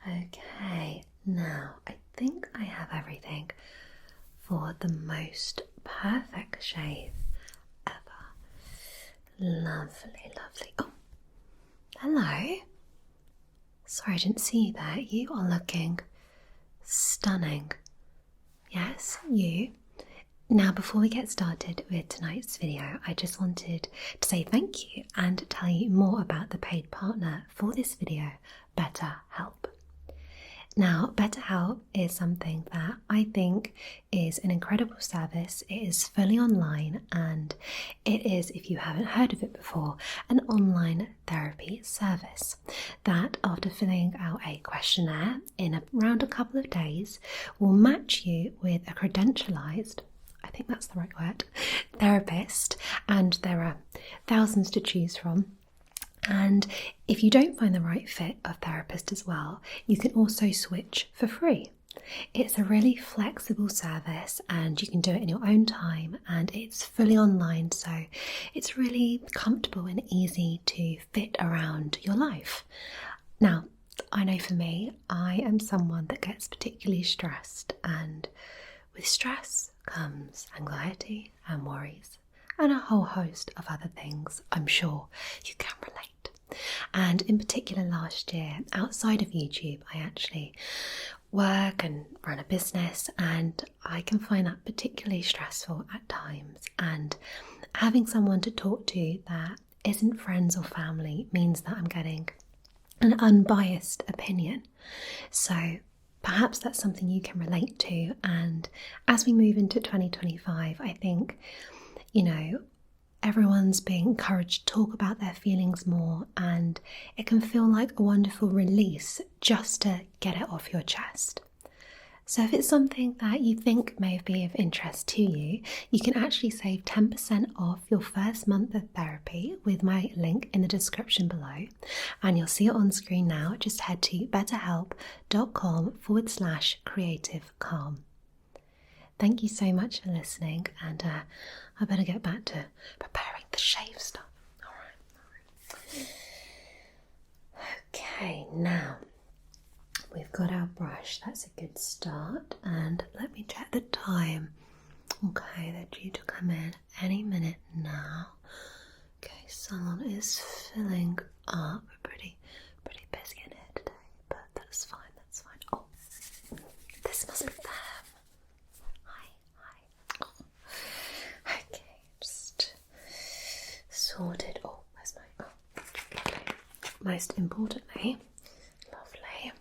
Okay, now I think I have everything for the most perfect shave ever. Lovely, lovely. Oh, hello. Sorry, I didn't see you there. You are looking stunning. Yes, you. Now, before we get started with tonight's video, I just wanted to say thank you and tell you more about the paid partner for this video, BetterHelp. Now, BetterHelp is something that I think is an incredible service. It is fully online and it is, if you haven't heard of it before, an online therapy service that, after filling out a questionnaire in around a couple of days, will match you with a credentialised, I think that's the right word, therapist, and there are thousands to choose from. And if you don't find the right fit of therapist as well, you can also switch for free. It's a really flexible service and you can do it in your own time, and it's fully online, so it's really comfortable and easy to fit around your life. Now, I know for me, I am someone that gets particularly stressed, and with stress comes anxiety and worries and a whole host of other things. I'm sure you can relate. And in particular last year, outside of YouTube, I actually work and run a business, and I can find that particularly stressful at times. And having someone to talk to that isn't friends or family means that I'm getting an unbiased opinion. So perhaps that's something you can relate to. And as we move into 2025, I think, everyone's being encouraged to talk about their feelings more, and it can feel like a wonderful release just to get it off your chest. So if it's something that you think may be of interest to you, you can actually save 10% off your first month of therapy with my link in the description below, and you'll see it on screen now. Just head to betterhelp.com/creativecalm. Thank you so much for listening, and I better get back to preparing the shave stuff. Alright. Okay, now we've got our brush. That's a good start. And let me check the time. Okay, they're due to come in any minute now. Okay, salon is filling up. We're pretty busy in here today, but that's fine, that's fine. Oh, this must be them. Okay, just sorted. Oh, where's my... Oh, lovely. Most importantly, lovely.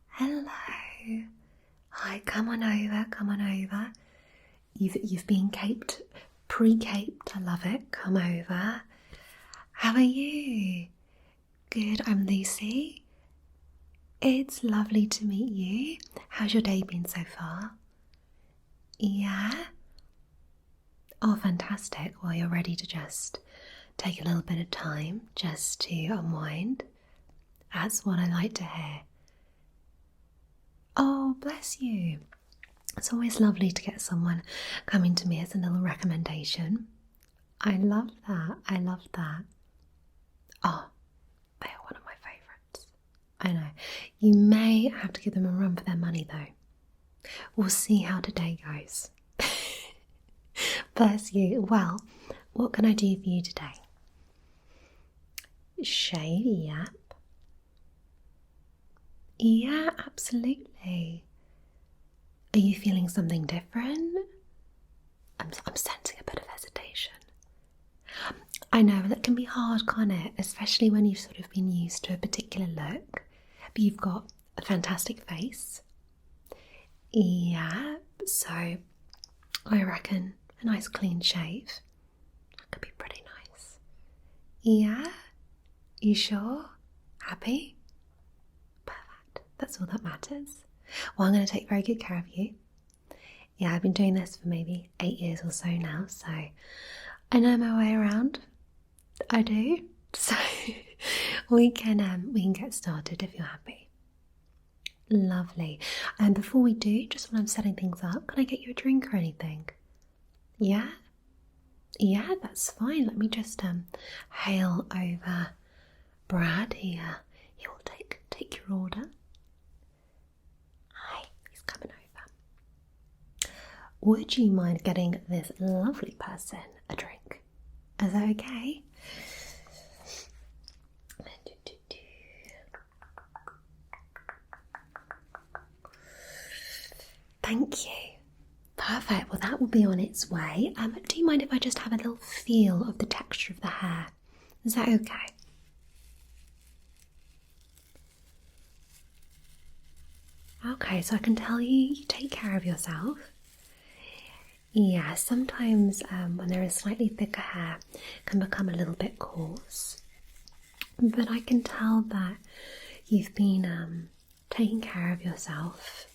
Hello. Hi, come on over. You've been caped, pre-caped. I love it. Come over. How are you? Good, I'm Lucy. It's lovely to meet you. How's your day been so far? Yeah? Oh, fantastic. Well, you're ready to just take a little bit of time just to unwind. That's what I like to hear. Oh, bless you. It's always lovely to get someone coming to me as a little recommendation. I love that. Oh, they are one of my favourites. I know. You may have to give them a run for their money though. We'll see how today goes. Bless you. Well, what can I do for you today? Shave, yep. Yeah, absolutely. Are you feeling something different? I'm sensing a bit of hesitation. I know that can be hard, can't it? Especially when you've sort of been used to a particular look. But you've got a fantastic face. Yeah, so I reckon a nice clean shave could be pretty nice. Yeah? You sure? Happy? Perfect. That's all that matters. Well, I'm going to take very good care of you. Yeah, I've been doing this for maybe 8 years or so now, so I know my way around. I do. So we can get started if you're happy. Lovely. And before we do, just when I'm setting things up, can I get you a drink or anything? Yeah? Yeah, that's fine. Let me just hail over Brad. He will take take your order? Hi, he's coming over. Would you mind getting this lovely person a drink? Is that okay? Thank you. Perfect. Well, that will be on its way. Do you mind if I just have a little feel of the texture of the hair? Is that okay? Okay, so I can tell you take care of yourself. Yeah, sometimes when there is slightly thicker hair, it can become a little bit coarse. But I can tell that you've been taking care of yourself.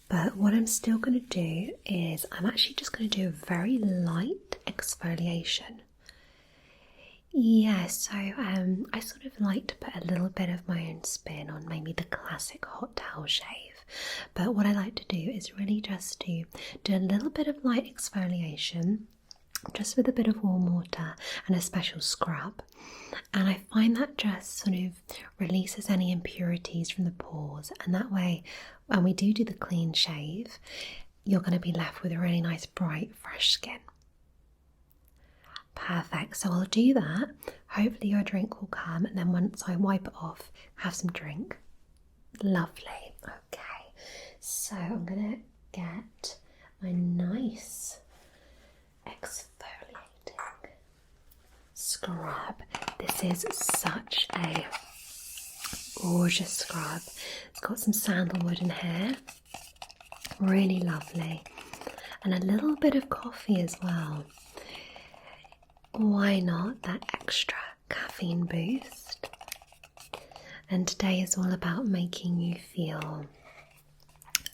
But what I'm still going to do is I'm actually just going to do a very light exfoliation. Yeah, so I sort of like to put a little bit of my own spin on maybe the classic hot towel shave. But what I like to do is really just to do a little bit of light exfoliation, just with a bit of warm water and a special scrub. And I find that just sort of releases any impurities from the pores, and that way when we do the clean shave, you're going to be left with a really nice bright fresh skin. Perfect, so I'll do that. Hopefully your drink will come, and then once I wipe it off, have some drink. Lovely. Okay, so I'm going to get my nice exfoliating scrub. This is such a gorgeous scrub. It's got some sandalwood in here, really lovely, and a little bit of coffee as well. Why not that extra caffeine boost? And today is all about making you feel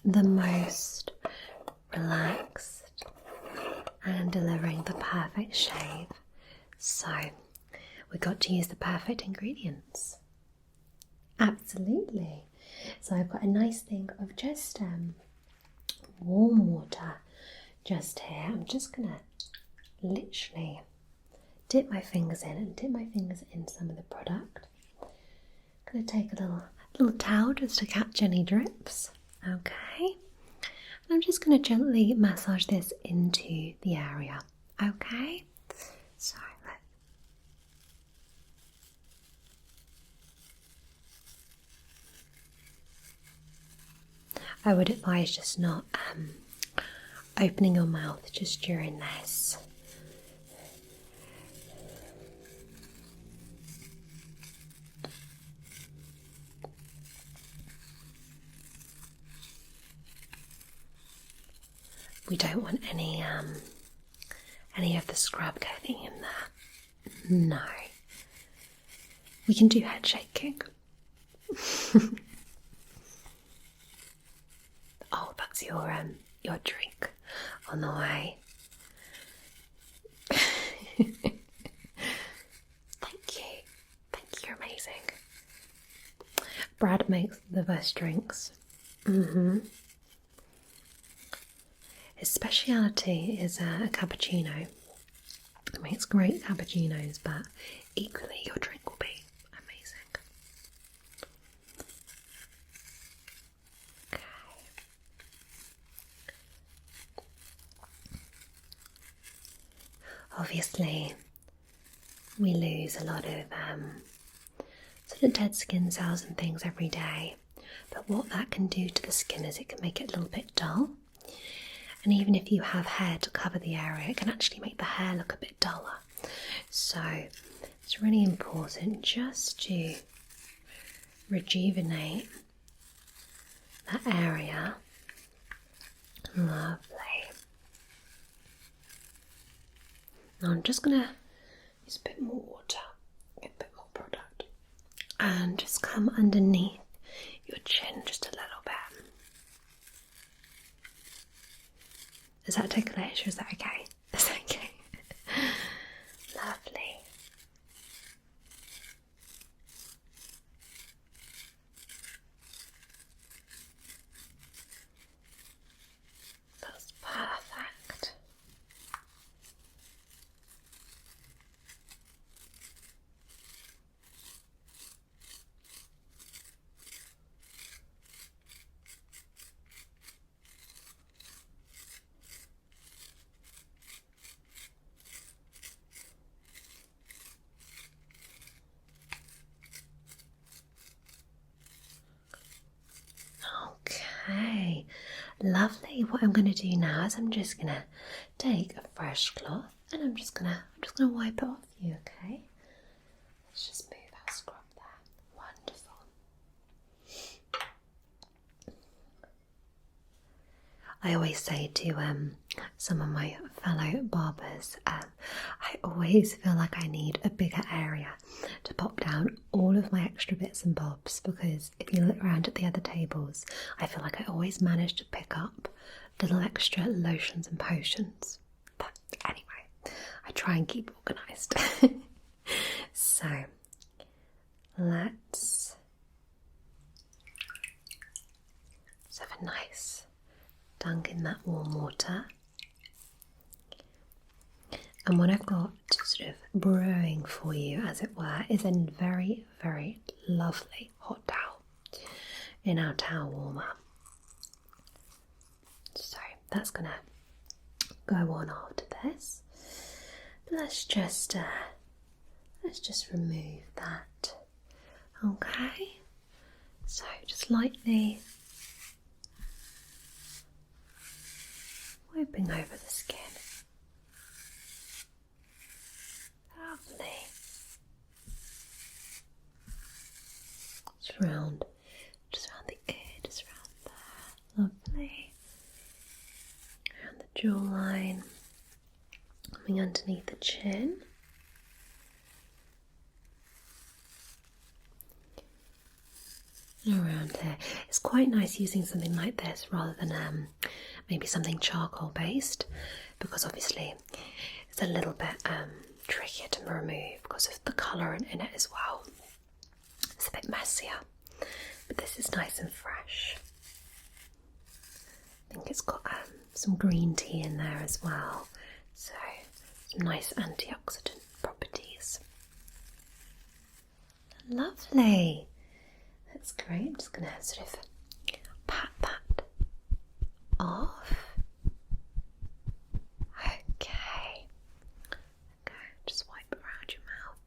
the most relaxed and delivering the perfect shave. So we got to use the perfect ingredients. Absolutely. So I've got a nice thing of just warm water just here. I'm just gonna literally dip my fingers in and dip my fingers in some of the product. I'm gonna take a little towel just to catch any drips. Okay. And I'm just gonna gently massage this into the area. Okay. So I would advise just not opening your mouth just during this. We don't want any of the scrub getting in there. No. We can do head shaking. Oh, that's your drink on the way. Thank you. You're amazing. Brad makes the best drinks. His speciality is a cappuccino. He makes great cappuccinos, but equally your drink will be amazing. Okay. Obviously, we lose a lot of sort of dead skin cells and things every day, but what that can do to the skin is it can make it a little bit dull. And even if you have hair to cover the area, it can actually make the hair look a bit duller. So it's really important just to rejuvenate that area. Lovely. Now I'm just going to use a bit more water, get a bit more product, and just come underneath your chin just a little bit. Is that ticklish or is that okay? Is that okay? Lovely. That's perfect. Lovely. What I'm going to do now is I'm just going to take a fresh cloth and I'm just gonna wipe it off you, okay? Let's just move our scrub there. Wonderful. I always say to some of my fellow barbers, I always feel like I need a bigger area to pop down all of my extra bits and bobs, because if you look around at the other tables, I feel like I always manage to pick up little extra lotions and potions. But anyway, I try and keep organised. So let's have a nice dunk in that warm water. And what I've got sort of brewing for you, as it were, is a very, very lovely hot towel in our towel warmer. So that's going to go on after this. But let's just remove that. Okay. So just lightly wiping over the skin. Lovely. Just around the ear, just around there. Lovely. Around the jawline. Coming underneath the chin. Around here. It's quite nice using something like this rather than maybe something charcoal based, because obviously it's a little bit trickier to remove because of the colour in it as well. It's a bit messier, but this is nice and fresh. I think it's got some green tea in there as well, so some nice antioxidant properties. Lovely. That's great. I'm just going to sort of pat that off. Okay. Just wipe around your mouth.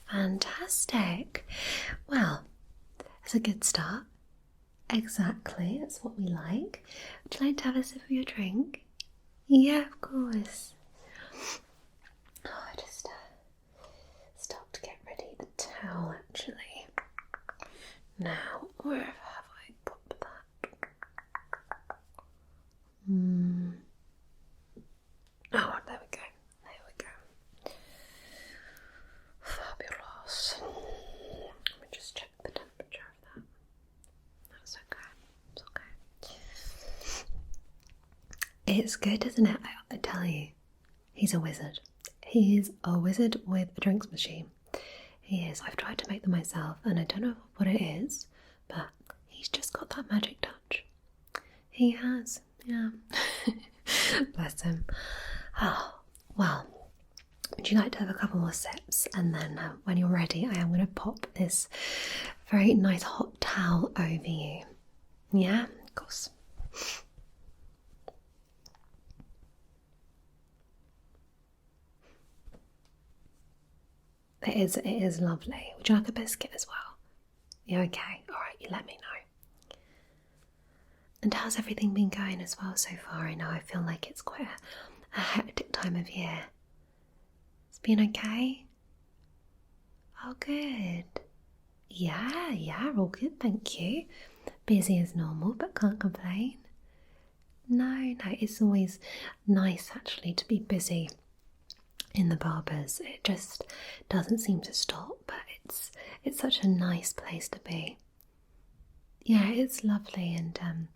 Fantastic. Well, that's a good start. Exactly, that's what we like. Would you like to have a sip of your drink? Yeah, of course. Oh, I just start to get ready the towel actually. Now, where have I put that? Oh, there we go. There we go. Fabulous. Let me just check the temperature of that. That's okay. It's okay. It's good, isn't it? I tell you, he's a wizard. He is a wizard with a drinks machine. He is. I've tried to make them myself and I don't know what it is, but he's just got that magic touch. He has, yeah. Bless him. Oh, well, would you like to have a couple more sips? And then when you're ready, I am going to pop this very nice hot towel over you. Yeah, of course. It is lovely. Would you like a biscuit as well? Yeah, okay. Alright, you let me know. And how's everything been going as well so far? I know I feel like it's quite a hectic time of year. It's been okay? Oh, good. Yeah, all good, thank you. Busy as normal, but can't complain. No, it's always nice actually to be busy in the barbers. It just doesn't seem to stop, but it's such a nice place to be. Yeah, it's lovely, and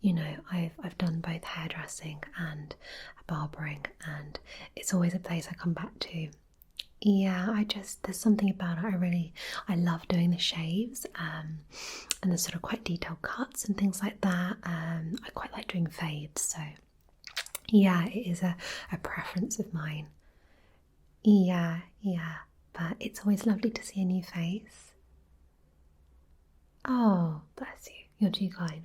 you know, I've done both hairdressing and barbering, and it's always a place I come back to. Yeah, there's something about it. I love doing the shaves and the sort of quite detailed cuts and things like that. I quite like doing fades, so yeah, it is a preference of mine. Yeah, but it's always lovely to see a new face. Oh, bless you. You're too kind.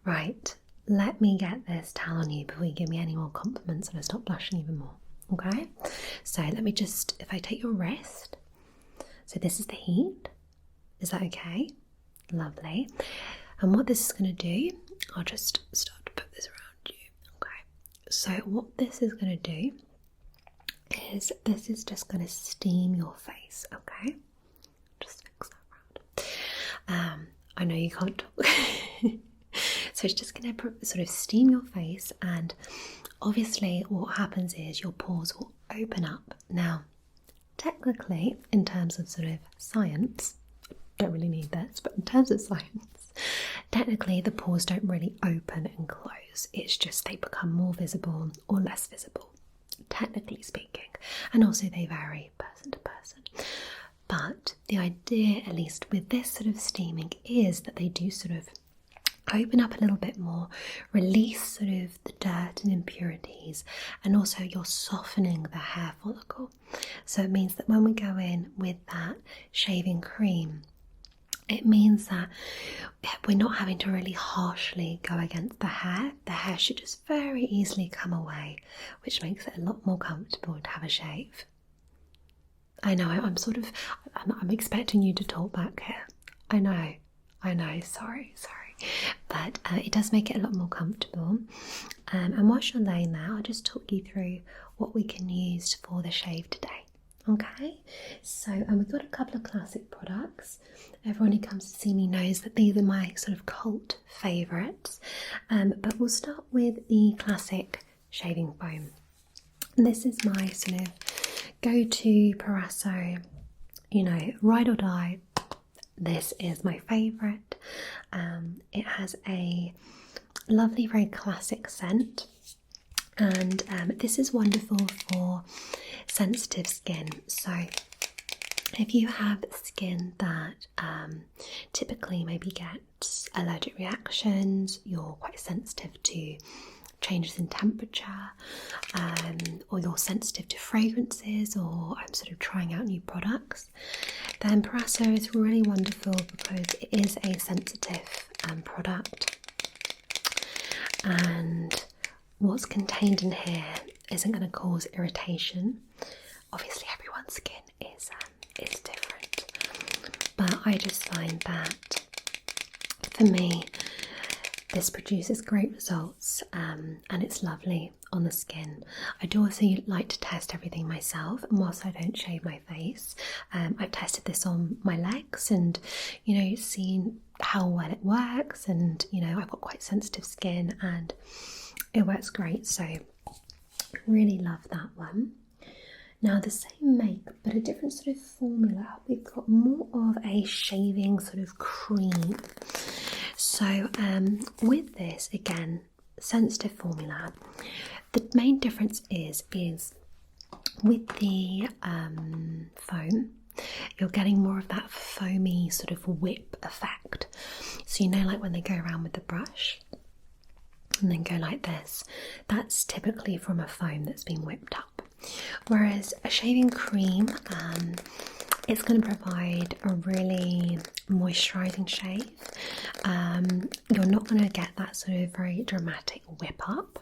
Right, let me get this towel on you before you give me any more compliments and I stop blushing even more. Okay? So let me just, if I take your wrist, so this is the heat. Is that okay? Lovely. And what this is going to do, I'll just start to put this around you. Okay, so what this is going to do is this is just going to steam your face. Okay, just fix that round. I know you can't talk. So it's just going to sort of steam your face, and obviously what happens is your pores will open up. Now, technically, in terms of sort of science, I don't really need this, but in terms of science, technically the pores don't really open and close. It's just they become more visible or less visible, technically speaking. And also they vary person to person. But the idea, at least with this sort of steaming, is that they do sort of open up a little bit more, release sort of the dirt and impurities, and also you're softening the hair follicle. So it means that when we go in with that shaving cream, it means that we're not having to really harshly go against the hair. The hair should just very easily come away, which makes it a lot more comfortable to have a shave. I know, I'm expecting you to talk back here. I know, sorry. But it does make it a lot more comfortable. And whilst you're laying there, I'll just talk you through what we can use for the shave today. Okay, so we've got a couple of classic products. Everyone who comes to see me knows that these are my sort of cult favourites. But we'll start with the classic shaving foam. And this is my sort of go-to Parasso, ride or die. This is my favourite. It has a lovely, very classic scent, and this is wonderful for sensitive skin. So if you have skin that typically maybe gets allergic reactions, you're quite sensitive to changes in temperature, or you're sensitive to fragrances, or I'm sort of trying out new products, then Parasso is really wonderful because it is a sensitive product, and what's contained in here isn't going to cause irritation. Obviously everyone's skin is different, but I just find that for me this produces great results, and it's lovely on the skin. I do also like to test everything myself, and whilst I don't shave my face, I've tested this on my legs and seen how well it works, and I've got quite sensitive skin and it works great, so really love that one. Now the same make but a different sort of formula. We've got more of a shaving sort of cream. So with this, again, sensitive formula, the main difference is with the foam, you're getting more of that foamy sort of whip effect. So like when they go around with the brush and then go like this, that's typically from a foam that's been whipped up. Whereas a shaving cream, it's going to provide a really moisturising shave. You're not going to get that sort of very dramatic whip up,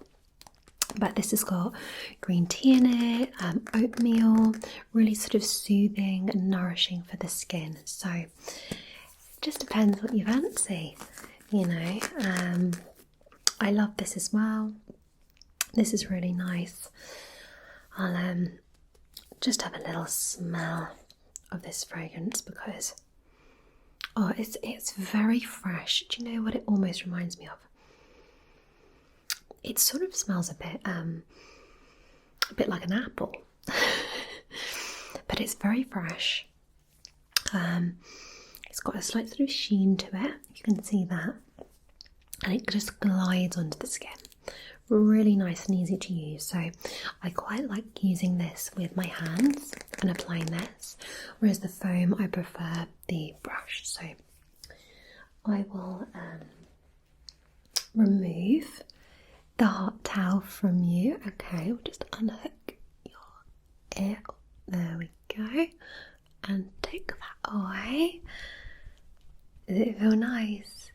but this has got green tea in it, oatmeal, really sort of soothing and nourishing for the skin. So it just depends what you fancy, I love this as well. This is really nice. I'll just have a little smell of this fragrance because it's very fresh. Do you know what it almost reminds me of? It sort of smells a bit like an apple, but it's very fresh. It's got a slight sort of sheen to it, you can see that, and it just glides onto the skin. Really nice and easy to use, so I quite like using this with my hands and applying this, whereas the foam I prefer the brush. So I will remove the hot towel from you. Okay, we'll just unhook your ear. There we go, and take that away. Does it feel nice?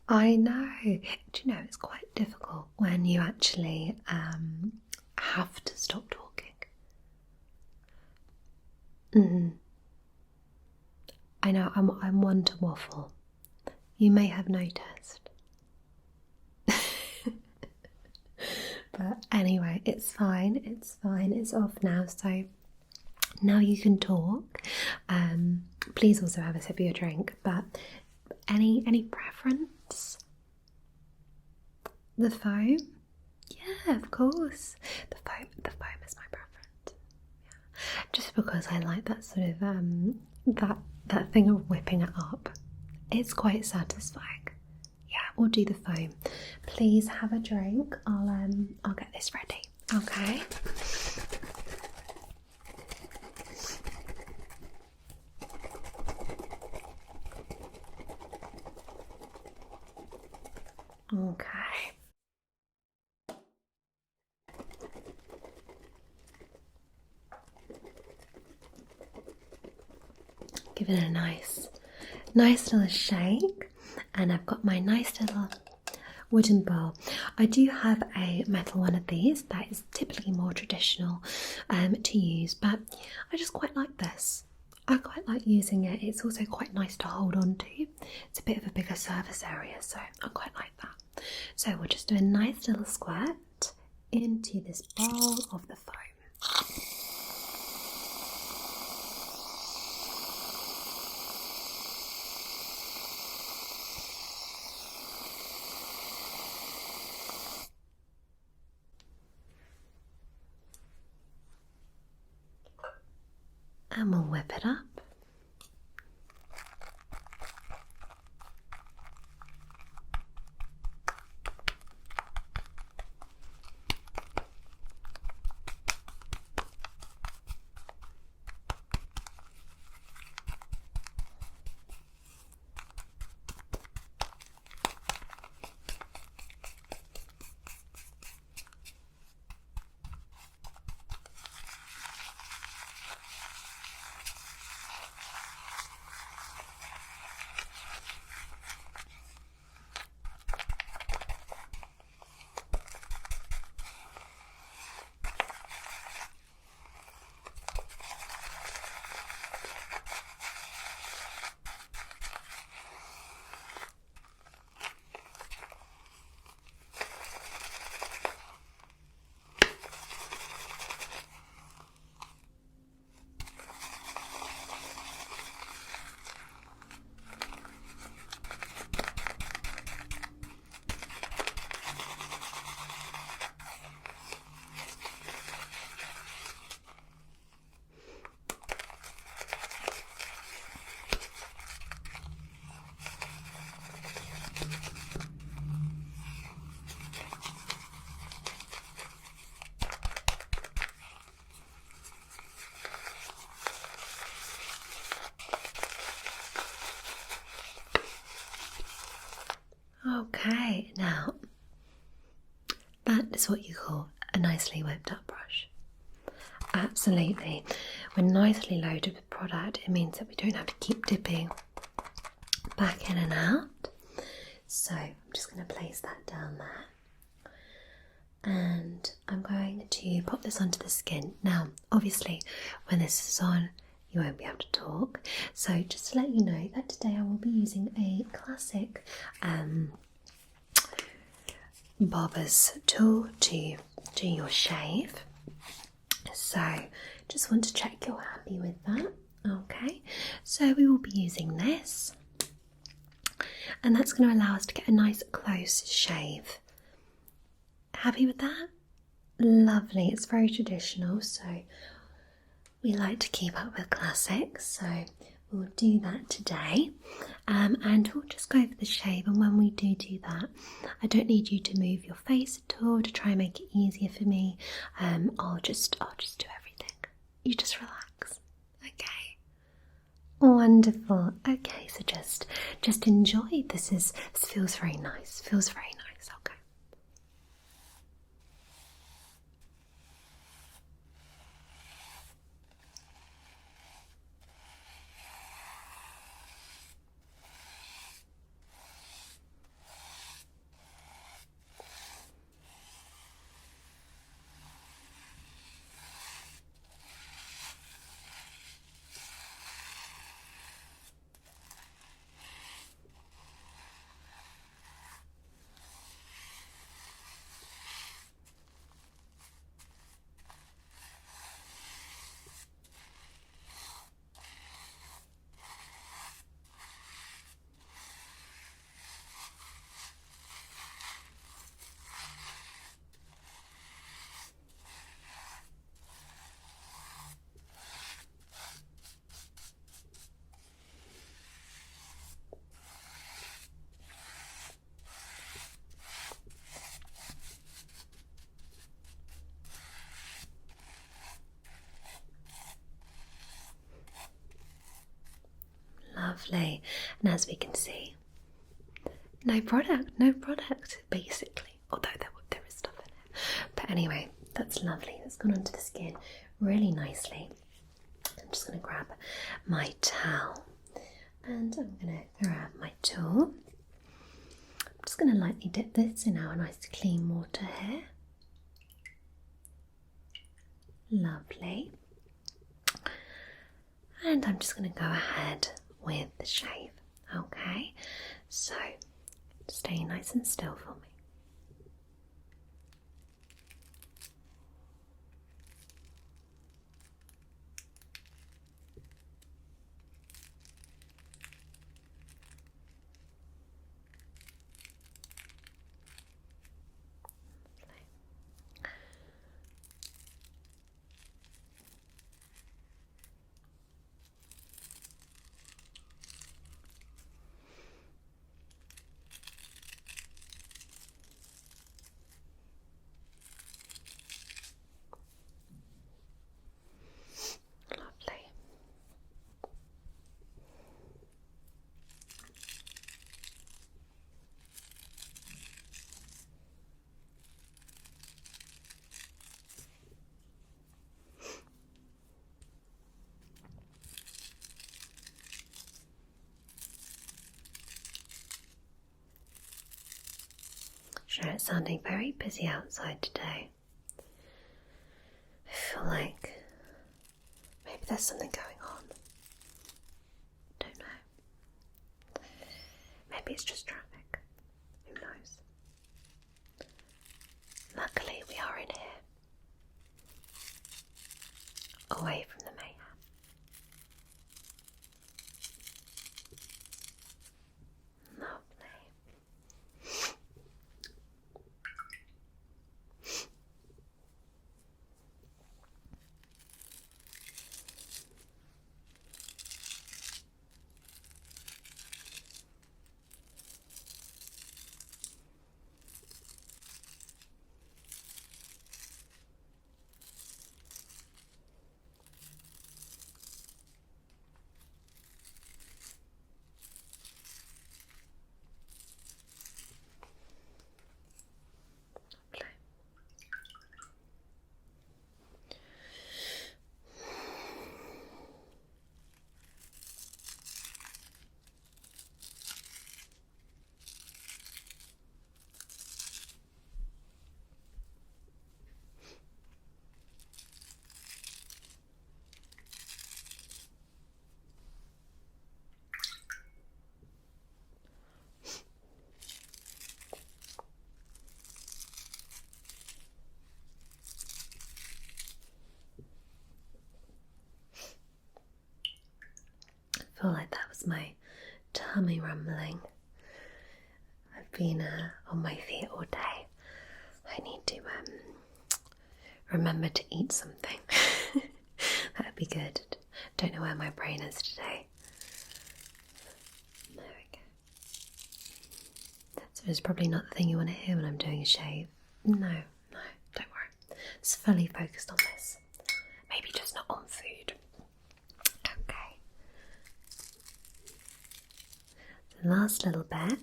I know. Do you know, it's quite difficult when you actually have to stop talking. I know, I'm one to waffle. you may have noticed. But anyway, it's fine, it's fine, it's off now, so now you can talk. Please also have a sip of your drink, but any preference? The foam? Yeah, of course. The foam is my preference. Yeah. Just because I like that sort of that thing of whipping it up. It's quite satisfying. Yeah, we'll do the foam. Please have a drink. I'll get this ready. Okay. Okay. Give it a nice little shake, and I've got my nice little wooden bowl. I do have a metal one of these that is typically more traditional to use, but I just quite like this. I quite like using it. It's also quite nice to hold on to. It's a bit of a bigger surface area, so I quite like that. So we'll just do a nice little squirt into this bowl of the foam. And we'll whip it up. Okay, now that is what you call a nicely whipped up brush. Absolutely. We're nicely loaded with product. It means that we don't have to keep dipping back in and out. So I'm just going to place that down there. And I'm going to pop this onto the skin. Now, obviously, when this is on, you won't be able to talk. So just to let you know that today I will be using a classic barber's tool to do your shave. So just want to check you're happy with that. Okay, so we will be using this, and that's going to allow us to get a nice close shave. Happy with that? Lovely. It's very traditional, so we like to keep up with classics, so we'll do that today. And we'll just go for the shave, and when we do that, I don't need you to move your face at all to try and make it easier for me. I'll just do everything. You just relax. Okay. Wonderful. Okay, so just enjoy. This feels very nice. Feels very nice. Okay. Lovely. And as we can see, no product, basically. Although there is stuff in it. But anyway, that's lovely. That's gone onto the skin really nicely. I'm just going to grab my towel and I'm going to grab my tool. I'm just going to lightly dip this in our nice clean water here. Lovely. And I'm just going to go ahead with the shave. Okay, so stay nice and still for me. Sure, it's sounding very busy outside today. I feel like maybe there's something going on. Don't know. Maybe it's just traffic. Who knows? Luckily, we are in here, away from the mayhem. I feel like that was my tummy rumbling. I've been on my feet all day. I need to remember to eat something. That would be good. Don't know where my brain is today. There we go. So it's probably not the thing you want to hear when I'm doing a shave. No, don't worry. It's fully focused on this. Maybe just not on food. Okay. The last little bit.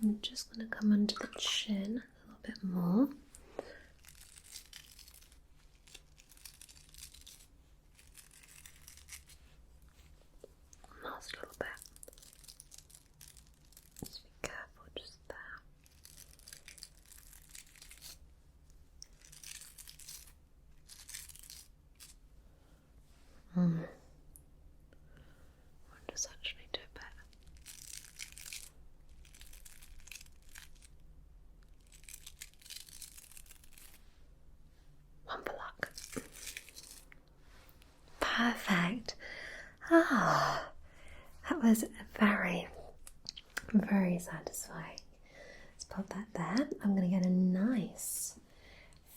I'm just going to come under the chin a little bit more. Last little bit. Just be careful, just there. I'll just actually do a bit. One for luck. Perfect. Ah, that was very, very satisfying. Let's pop that there. I'm going to get a nice,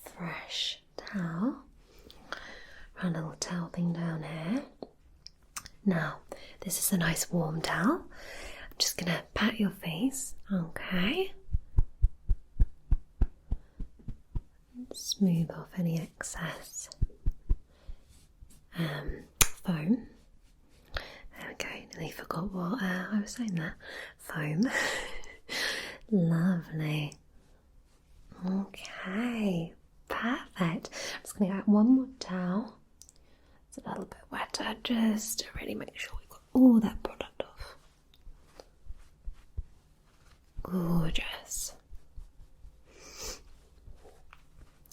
fresh towel. Run a little towel thing down here. Now, this is a nice warm towel. I'm just going to pat your face, okay? smooth off any excess foam. There we go, nearly forgot what I was saying there. Foam. Lovely. Okay, perfect. I'm just going to get one more towel. It's a little bit wetter just to really make sure we've got all that product off. Gorgeous.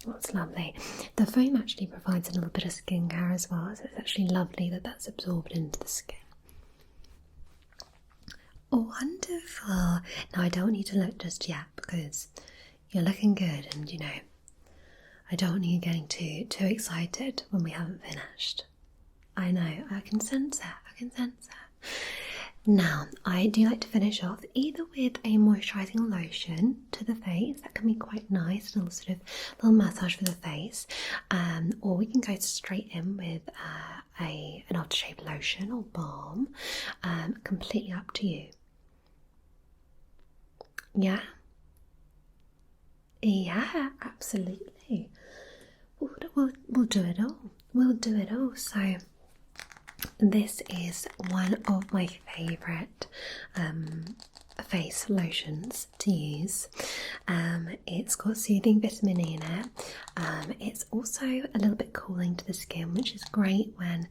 That's lovely. The foam actually provides a little bit of skincare as well, so it's actually lovely that that's absorbed into the skin. Wonderful. Now I don't need to look just yet because you're looking good, and you know, I don't want you getting too excited when we haven't finished. I know, I can sense it. Now, I do like to finish off either with a moisturising lotion to the face. That can be quite nice, a little massage for the face. Or we can go straight in with an aftershave lotion or balm. Completely up to you. Yeah? Yeah, absolutely. We'll do it all. We'll do it all. So this is one of my favourite face lotions to use. It's got soothing vitamin E in it. It's also a little bit cooling to the skin, which is great when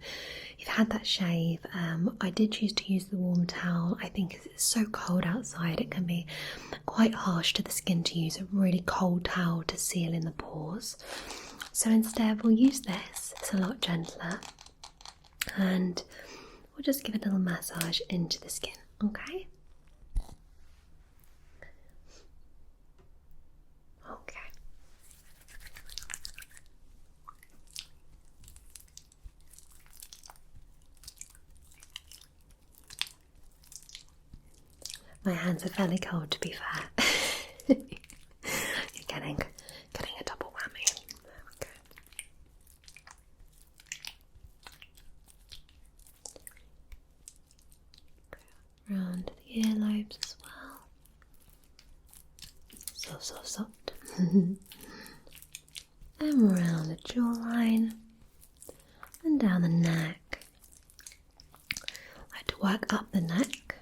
you've had that shave. I did choose to use the warm towel. I think it's so cold outside, it can be quite harsh to the skin to use a really cold towel to seal in the pores. So instead we'll use this. It's a lot gentler. And we'll just give a little massage into the skin, okay? Okay. My hands are fairly cold, to be fair. You're getting a double whammy. There we go. Around the earlobes as well. Soft. And around the jawline and down the neck. I like to work up the neck.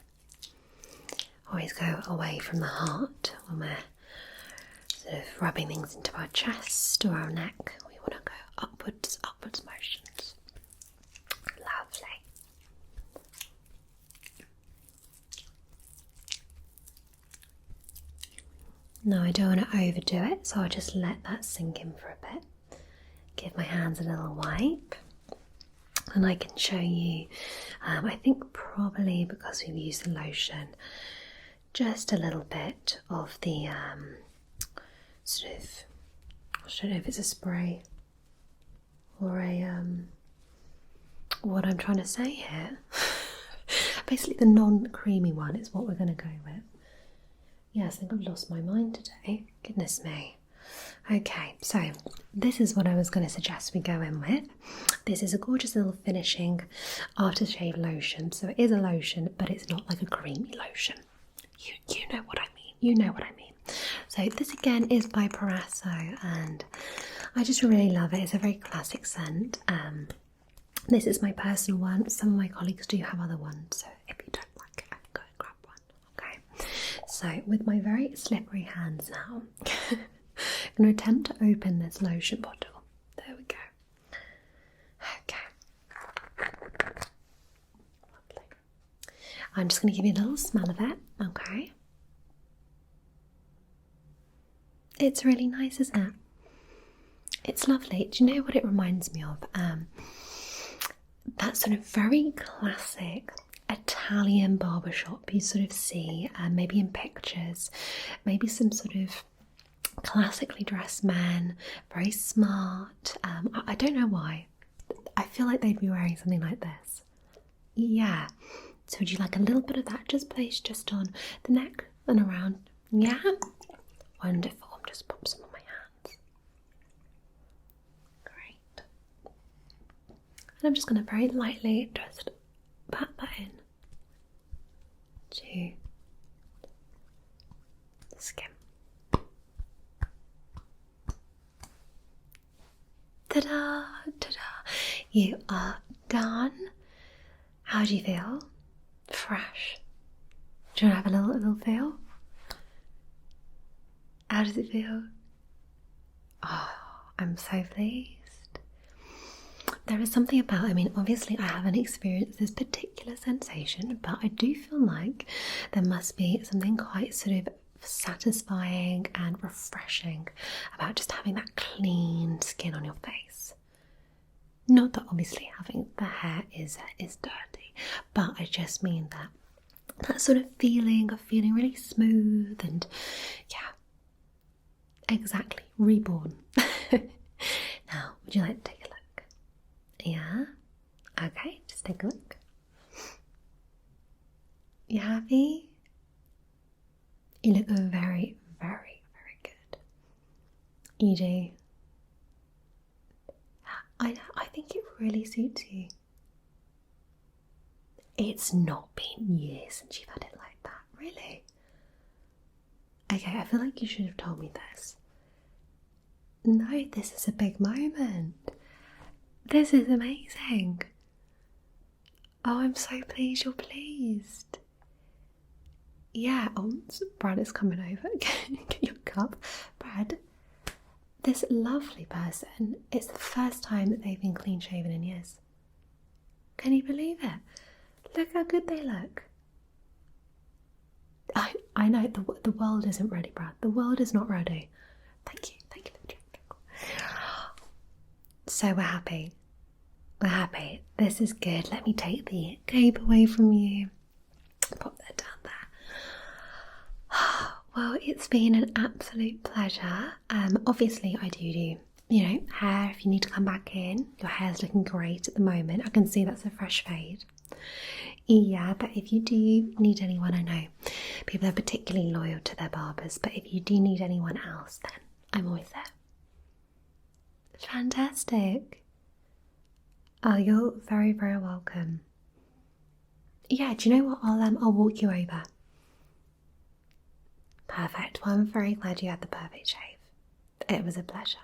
Always go away from the heart when we're sort of rubbing things into our chest or our neck. We want to go upwards motions. Lovely. No, I don't want to overdo it, so I'll just let that sink in for a bit. Give my hands a little wipe, and I can show you, I think probably because we've used the lotion, just a little bit of the sort of, I don't know if it's a spray or a, what I'm trying to say here. Basically the non-creamy one is what we're going to go with. Yes, I think I've lost my mind today. Goodness me. Okay, so this is what I was going to suggest we go in with. This is a gorgeous little finishing aftershave lotion. So it is a lotion, but it's not like a creamy lotion. You know what I mean. You know what I mean. So this again is by Parasso, and I just really love it. It's a very classic scent. This is my personal one. Some of my colleagues do have other ones, so if you don't like it, I can go and grab one. Okay. So with my very slippery hands now, I'm going to attempt to open this lotion bottle. There we go. Okay. Lovely. I'm just going to give you a little smell of it. Okay. It's really nice, isn't it? It's lovely. Do you know what it reminds me of? That sort of very classic Italian barbershop you sort of see, maybe in pictures, maybe some sort of classically dressed men, very smart. I don't know why. I feel like they'd be wearing something like this. Yeah. So would you like a little bit of that just placed just on the neck and around? Yeah? Wonderful. I'm just pop some on my hands. Great. And I'm just going to very lightly just pat that in to the skin. Ta-da! Ta-da! You are done. How do you feel? Fresh. Do you want to have a little feel? How does it feel? Oh, I'm so pleased. There is something about, obviously I haven't experienced this particular sensation, but I do feel like there must be something quite sort of satisfying and refreshing about just having that clean skin on your face. Not that obviously having the hair is dirty, but I just mean that sort of feeling of feeling really smooth and yeah, exactly, reborn. Now, would you like to take a look? Yeah? Okay, just take a look. You happy? You look very, very, very good. You do. I think it really suits you. It's not been years since you've had it like that, really. Okay, I feel like you should have told me this. No, this is a big moment. This is amazing. Oh, I'm so pleased you're pleased. Yeah, Brad is coming over. Get your cup. Brad, this lovely person, it's the first time that they've been clean shaven in years. Can you believe it? Look how good they look. I know, the world isn't ready, Brad. The world is not ready. Thank you for the drink. So we're happy. We're happy. This is good. Let me take the cape away from you. Pop that down there. Well, it's been an absolute pleasure. Obviously I do, hair if you need to come back in. Your hair's looking great at the moment. I can see that's a fresh fade. Yeah, but if you do need anyone, I know people are particularly loyal to their barbers, but if you do need anyone else, then I'm always there. Fantastic. Oh, you're very, very welcome. Yeah, do you know what? I'll walk you over. Perfect. Well, I'm very glad you had the perfect shave. It was a pleasure.